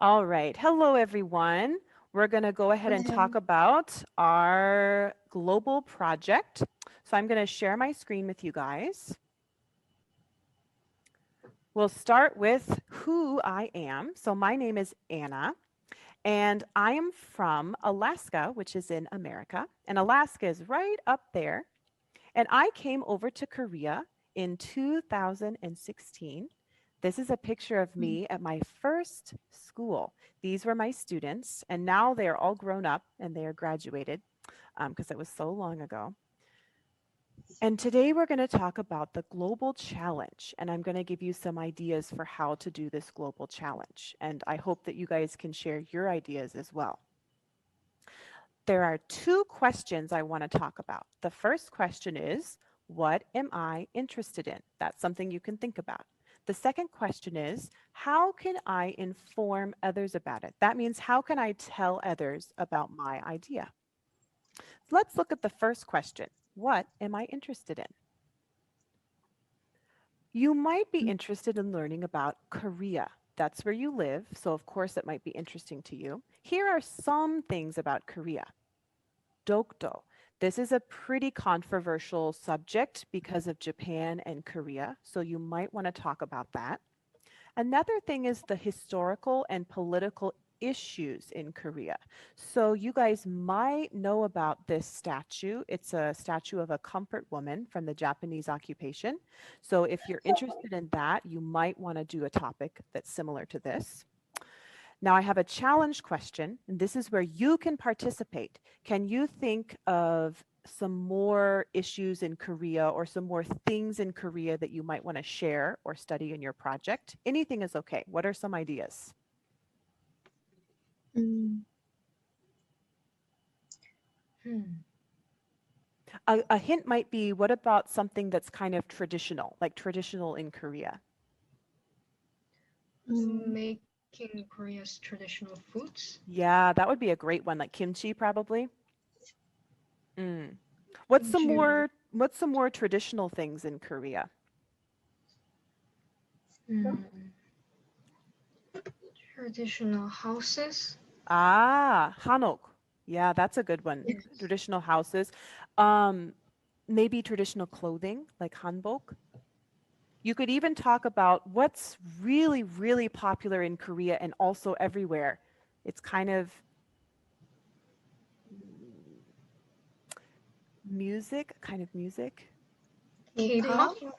All right. Hello, everyone. We're going to go ahead and talk Hello. about our global project. So I'm going to share my screen with you guys. We'll start with who I am. So my name is Anna, and I am from Alaska, which is in America. And Alaska is right up there. And I came over to Korea in 2016. This is a picture of Mm. me at my first school. These were my students, and now they are all grown up and they are graduated because it was so long ago. And today we're going to talk about the global challenge, and I'm going to give you some ideas for how to do this global challenge. And I hope that you guys can share your ideas as well. There are two questions I want to talk about. The first question is, what am I interested in? That's something you can think about. The second question is, how can I inform others about it? That means, how can I tell others about my idea? Let's look at the first question. What am I interested in? You might be Mm. interested in learning about Korea. That's where you live, so of course it might be interesting to you. Here are some things about Korea. Dokdo. This is a pretty controversial subject because of Japan and Korea, so you might want to talk about that. Another thing is the historical and political issues in Korea. So you guys might know about this statue. It's a statue of a comfort woman from the Japanese occupation. So if you're interested in that, you might want to do a topic that's similar to this. Now I have a challenge question, and this is where you can participate. Can you think of some more issues in Korea or some more things in Korea that you might want to share or study in your project? Anything is okay. What are some ideas? Mm. Hmm. A hint might be, what about something that's kind of traditional, like traditional in Korea? Mm. Making Korea's traditional foods. Yeah, that would be a great one, like kimchi probably. Mm. Kimchi or What's some more traditional things in Korea? hmm, traditional houses. Ah, hanok. Yeah, that's a good one. Yes. Traditional houses. Um, Maybe traditional clothing, like hanbok. You could even talk about what's really, really popular in Korea and also everywhere. It's kind of mm, music, kind of music. K-pop. K-pop?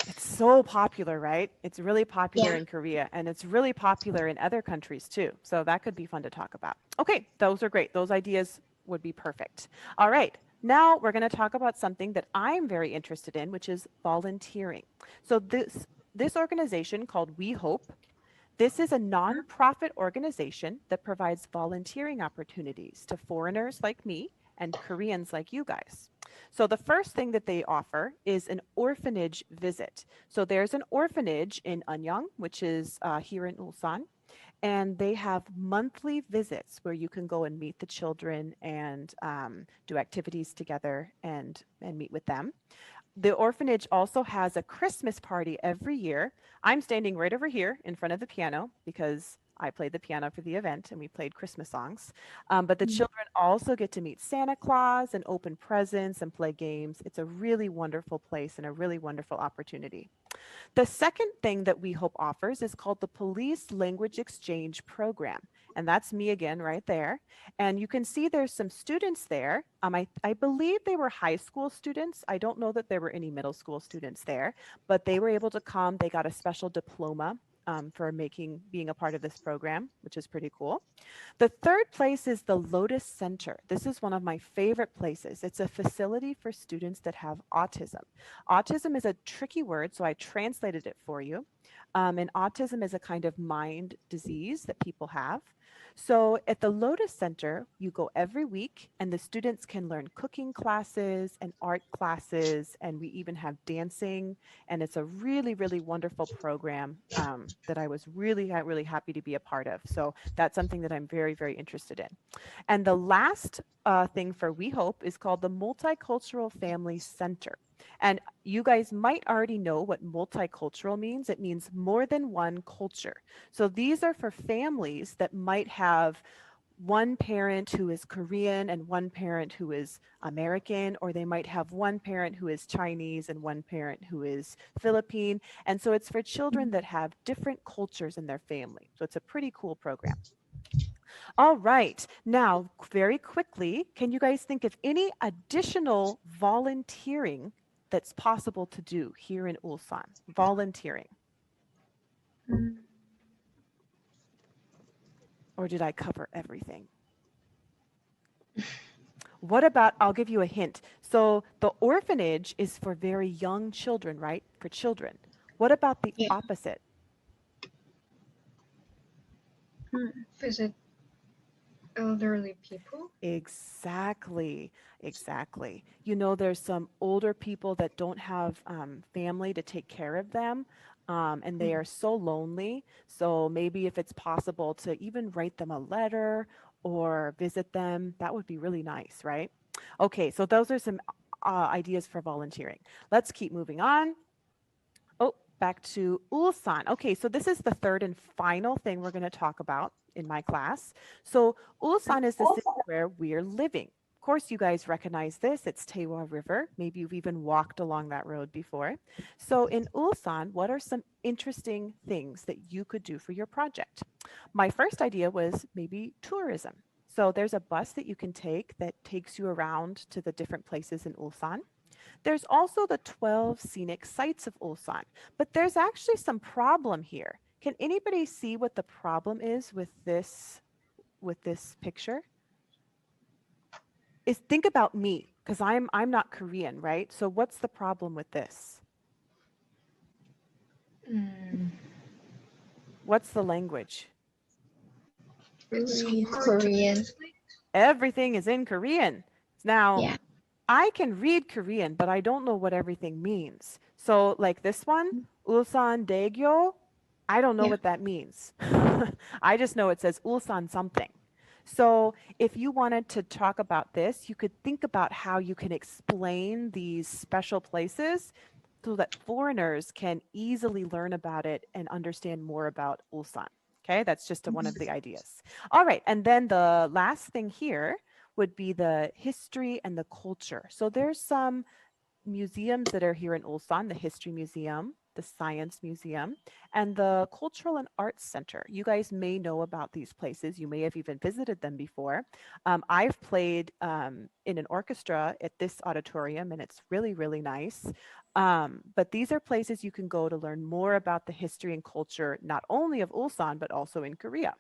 It's so popular, right? It's really popular Yeah. in Korea and it's really popular in other countries too. So that could be fun to talk about. Okay, those are great. Those ideas would be perfect. All right. Now we're going to talk about something that I'm very interested in, which is volunteering. So this organization called We Hope, this is a nonprofit organization that provides volunteering opportunities to foreigners like me and Koreans like you guys. So, the first thing that they offer is an orphanage visit. So, there's an orphanage in Anyang, which is here in Ulsan, and they have monthly visits where you can go and meet the children and do activities together and meet with them. The orphanage also has a Christmas party every year. I'm standing right over here in front of the piano because I played the piano for the event and we played Christmas songs. But the Mm. children also get to meet Santa Claus and open presents and play games. It's a really wonderful place and a really wonderful opportunity. The second thing that We Hope offers is called the Police Language Exchange Program. And that's me again right there. And you can see there's some students there. I believe they were high school students. I don't know that there were any middle school students there, but they were able to come. They got a special diploma for being a part of this program, which is pretty cool. The third place is the Lotus Center. This is one of my favorite places. It's a facility for students that have autism. Autism is a tricky word, so I translated it for you. And autism is a kind of mind disease that people have. So at the Lotus Center, you go every week, and the students can learn cooking classes and art classes, and we even have dancing. And it's a really, really wonderful program that I was really happy to be a part of. So that's something that I'm very, very interested in. And the last thing for We Hope is called the Multicultural Family Center. And you guys might already know what multicultural means. It means more than one culture. So these are for families that might have one parent who is Korean and one parent who is American, or they might have one parent who is Chinese and one parent who is Philippine. And so it's for children that have different cultures in their family. So it's a pretty cool program. All right. Now, very quickly, can you guys think of any additional volunteering that's possible to do here in Ulsan? Volunteering. Mm. Or did I cover everything? What about, I'll give you a hint. So the orphanage is for very young children, right? For children. What about the Yeah. opposite? Visit elderly people. Exactly, exactly. You know, there's some older people that don't have family to take care of them, and they Mm. are so lonely. So maybe if it's possible to even write them a letter or visit them, that would be really nice, right? Okay, so those are some ideas for volunteering. Let's keep moving on. Oh, back to Ulsan. Okay, so this is the third and final thing we're going to talk about in my class. So Ulsan is the city where we're living. Of course, you guys recognize this. It's Taewa River. Maybe you've even walked along that road before. So in Ulsan, what are some interesting things that you could do for your project? My first idea was maybe tourism. So there's a bus that you can take that takes you around to the different places in Ulsan. There's also the 12 scenic sites of Ulsan, but there's actually some problem here. Can anybody see what the problem is with this picture? Is think about me because I'm not Korean, right? So what's the problem with this? Mm. What's the language? It's Read hard to Korean. translate. Everything is in Korean. Now, Yeah. I can read Korean, but I don't know what everything means. So, like this one, Ulsan Daegyo, I don't know Yeah. what that means. I just know it says Ulsan something. So, if you wanted to talk about this, you could think about how you can explain these special places so that foreigners can easily learn about it and understand more about Ulsan. Okay, that's just one of the ideas. All right, and then the last thing here would be the history and the culture. So there's some museums that are here in Ulsan, the History Museum, the Science Museum, and the Cultural and Arts Center. You guys may know about these places. You may have even visited them before. I've played in an orchestra at this auditorium, and it's really, really nice. But these are places you can go to learn more about the history and culture, not only of Ulsan, but also in Korea.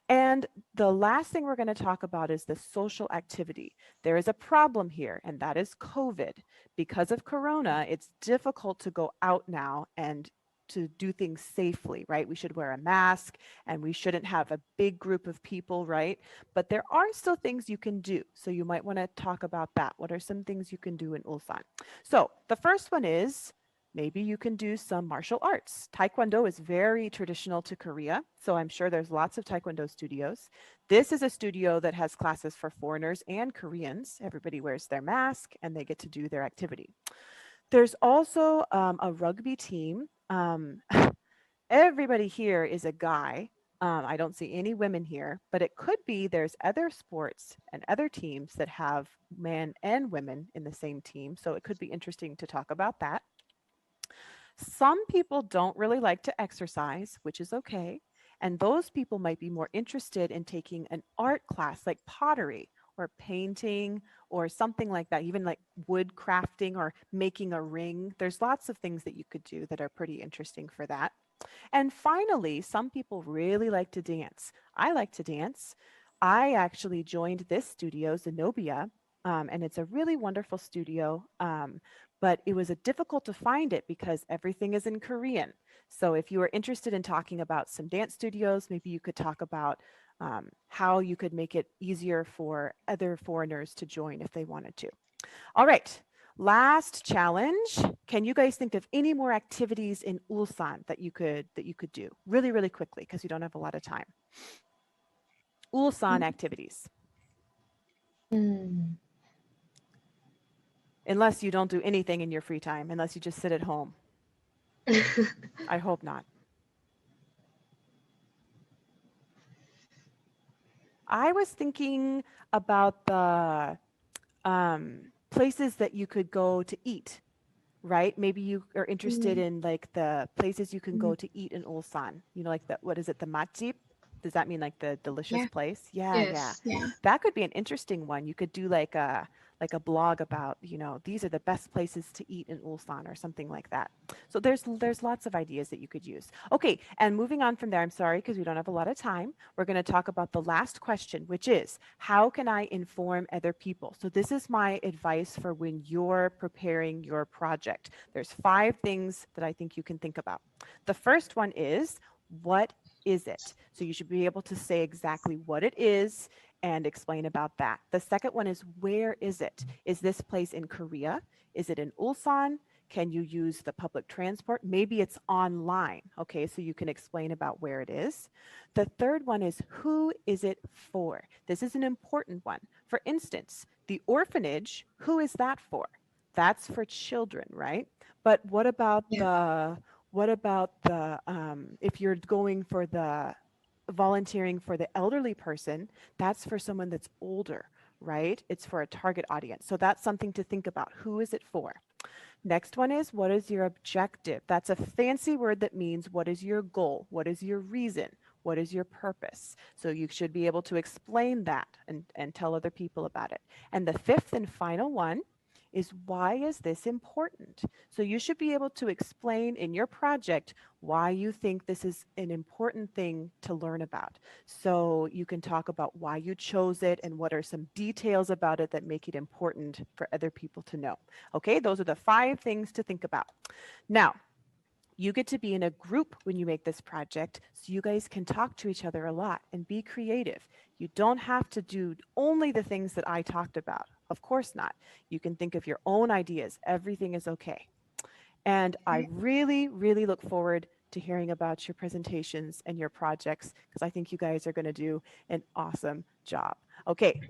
And the last thing we're going to talk about is the social activity. There is a problem here, and that is COVID. Because of Corona, it's difficult to go out now and to do things safely, right? We should wear a mask and we shouldn't have a big group of people, right? But there are still things you can do. So you might want to talk about that. What are some things you can do in Ulsan? So the first one is maybe you can do some martial arts. Taekwondo is very traditional to Korea, so I'm sure there's lots of Taekwondo studios. This is a studio that has classes for foreigners and Koreans. Everybody wears their mask and they get to do their activity. There's also a rugby team. Everybody here is a guy. I don't see any women here, but it could be there's other sports and other teams that have men and women in the same team. So it could be interesting to talk about that. Some people don't really like to exercise, which is okay. And those people might be more interested in taking an art class like pottery or painting or something like that, even like wood crafting or making a ring. There's lots of things that you could do that are pretty interesting for that. And finally, some people really like to dance. I like to dance. I actually joined this studio, Zenobia, and it's a really wonderful studio. But it was difficult to find it because everything is in Korean. So if you are interested in talking about some dance studios, maybe you could talk about how you could make it easier for other foreigners to join if they wanted to. All right. Last challenge. Can you guys think of any more activities in Ulsan that you could do really, really quickly because you don't have a lot of time? Ulsan activities. Mm. Unless you don't do anything in your free time, unless you just sit at home. I hope not. I was thinking about the places that you could go to eat, right? Maybe you are interested Mm, in like the places you can mm, go to eat in Ulsan. You know, like the, what is it, the matjip? Does that mean like the delicious Yeah. place? Yeah, yeah. yes. Yeah. That could be an interesting one. You could do like a blog about, these are the best places to eat in Ulsan or something like that. So there's lots of ideas that you could use. Okay, and moving on from there, I'm sorry because we don't have a lot of time. We're going to talk about the last question, which is how can I inform other people? So this is my advice for when you're preparing your project. There's 5 things that I think you can think about. The first one is what is it? So you should be able to say exactly what it is and explain about that. The second one is where is it? Is this place in Korea? Is it in Ulsan? Can you use the public transport? Maybe it's online. Okay, so you can explain about where it is. The third one is who is it for? This is an important one. For instance, the orphanage, who is that for? That's for children, right? But Yeah. what about the if you're going for the volunteering for the elderly person, that's for someone that's older, right? It's for a target audience. So that's something to think about. Who is it for? Next one is what is your objective? That's a fancy word that means what is your goal? What is your reason? What is your purpose? So you should be able to explain that and tell other people about it. And the fifth and final one is why is this important? So you should be able to explain in your project why you think this is an important thing to learn about. So you can talk about why you chose it and what are some details about it that make it important for other people to know. Okay, those are the 5 things to think about. Now, you get to be in a group when you make this project so you guys can talk to each other a lot and be creative. You don't have to do only the things that I talked about. Of course not. You can think of your own ideas. Everything is okay. And I Okay. really, really look forward to hearing about your presentations and your projects because I think you guys are going to do an awesome job. Okay,